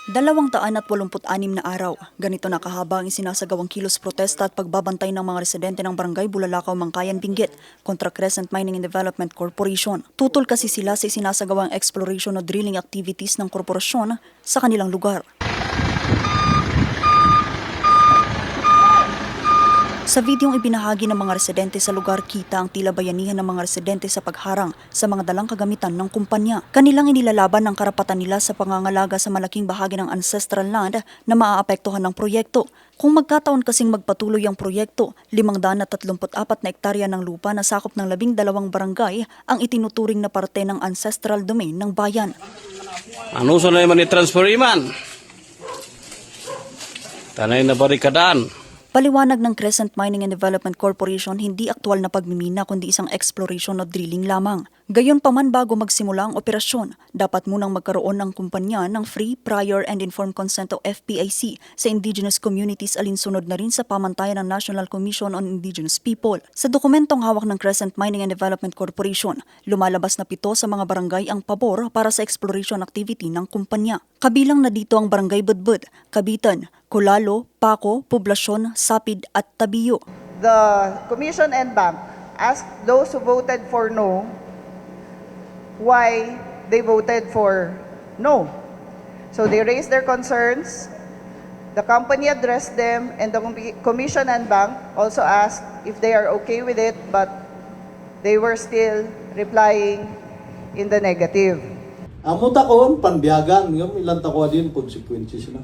286 na araw. Ganito na kahaba ang isinasagawang kilos protesta at pagbabantay ng mga residente ng Barangay Bulalakaw, Mangkayan, Benguet kontra Crescent Mining and Development Corporation. Tutol kasi sila sa isinasagawang exploration o drilling activities ng korporasyon sa kanilang lugar. Sa videong ibinahagi ng mga residente sa lugar, kita ang tila bayanihan ng mga residente sa pagharang sa mga dalang kagamitan ng kumpanya. Kanilang inilalaban ang karapatan nila sa pangangalaga sa malaking bahagi ng ancestral land na maaapektuhan ng proyekto. Kung magkataon kasing magpatuloy ang proyekto, 534 na ektarya ng lupa na sakop ng 12 barangay ang itinuturing na parte ng ancestral domain ng bayan. Ano sa naman i-transfer iman? Tanay na barikadaan. Paliwanag ng Crescent Mining and Development Corporation, hindi aktwal na pagmimina kundi isang exploration o drilling lamang. Gayon pa man, bago magsimula ang operasyon, dapat munang magkaroon ng kumpanya ng Free, Prior and Informed Consent o FPIC sa indigenous communities, alinsunod na rin sa pamantayan ng National Commission on Indigenous People. Sa dokumentong hawak ng Crescent Mining and Development Corporation, lumalabas na 7 sa mga barangay ang pabor para sa exploration activity ng kumpanya. Kabilang na dito ang Barangay Budbud, Kabitan, Kulalo, Paco, Poblasyon, Sapid at Tabiyo. The Commission and Bank asked those who voted for no why they voted for no. So they raised their concerns, the company addressed them, and the Commission and Bank also asked if they are okay with it, but they were still replying in the negative. Amo takon panbiyagan ngam ilang takwa din consequences na.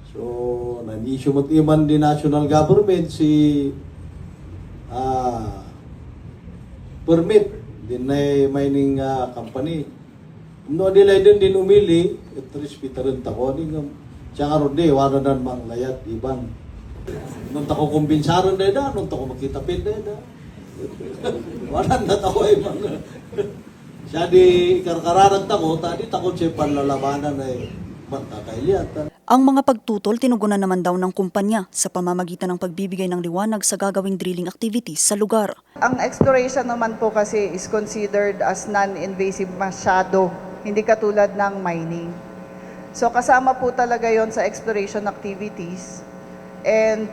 So nag-issue mo iman di national government si permit din na mining company. No nila din umili at respetaran tako ni ngam siya ron di wala nan manglayat iban. Nung tako kumbinsaron na nung tako makita pin na. Wala na tako iban. Siya di karkararag tako, tadi takot siya panlalabanan ay magkakailiatan. Ang mga pagtutol tinugunan naman daw ng kumpanya sa pamamagitan ng pagbibigay ng liwanag sa gagawing drilling activities sa lugar. Ang exploration naman po kasi is considered as non-invasive masyado, hindi katulad ng mining. So kasama po talaga yon sa exploration activities, and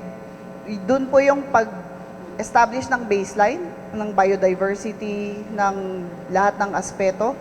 dun po yung pag-establish ng baseline ng biodiversity, ng lahat ng aspeto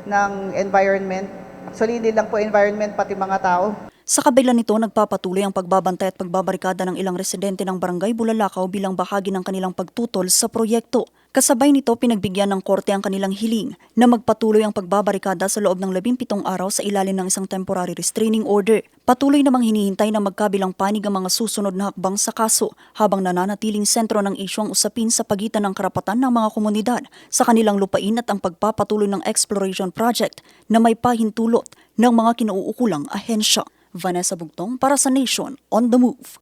ng environment. Actually, hindi lang po environment, pati mga tao. Sa kabila nito, nagpapatuloy ang pagbabantay at pagbabarikada ng ilang residente ng Barangay Bulalakaw bilang bahagi ng kanilang pagtutol sa proyekto. Kasabay nito, pinagbigyan ng korte ang kanilang hiling na magpatuloy ang pagbabarikada sa loob ng 17 araw sa ilalim ng isang temporary restraining order. Patuloy namang hinihintay na magkabilang panig ang mga susunod na hakbang sa kaso habang nananatiling sentro ng isyong usapin sa pagitan ng karapatan ng mga komunidad sa kanilang lupain at ang pagpapatuloy ng exploration project na may pahintulot ng mga kinauukulang ahensya. Vanessa Bugtong para sa Nation on the Move.